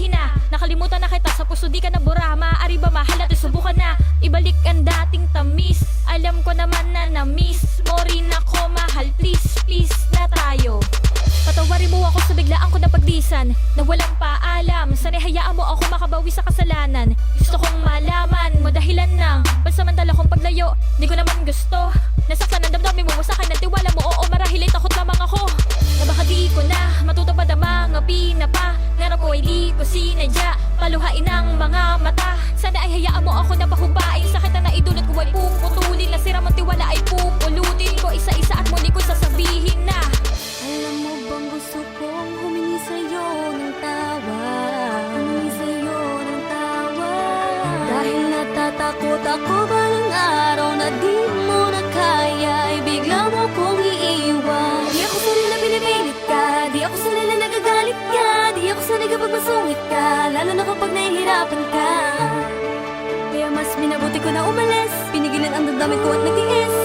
sabihin na nakalimutan na kita, sa puso di ka nabura. Maaari ba mahal natin subukan na ibalik ang dating tamis. Alam ko naman na na-miss mo rin ako mahal. Please, please na tayo. Patawarin mo ako sa biglaan ko na pagdisan na walang paalam. Sana'y hayaan mo ako makabawi sa kasalanan. Gusto kong malaman mo dahilan ng pansamantala kong paglayo. Di ko naman gusto nasaktan ang damdamin mo, wasakin ang tiwala mo. Oo, marahil ay takot lamang ako na baka di ko na matutupad ang mga pinapa. Ngarap ko ay di ko sinadya, paluhain ang mga mata. Sana ay hayaan mo ako na pahubain. Sakit na naidulot ko ay puputulin. Nasira mong tiwala ay pupulutin ko isa-isa at muli ko sasabihin na Alam mo bang gusto kong humingi sa'yo ng tawa? Humingi sa'yo ng tawa. Dahil natatakot ako balang araw na di mo na kaya ay bigla mo kong iiwan. Di ako sanay na pinipilit ka, di ako sanay na nagagalit ka, di ako sanay kapag masungit ka, lalo na kapag nahihirapan ka. Kaya mas minabuti ko na umalis, pinigilan ang damdamin ko at nagtiis.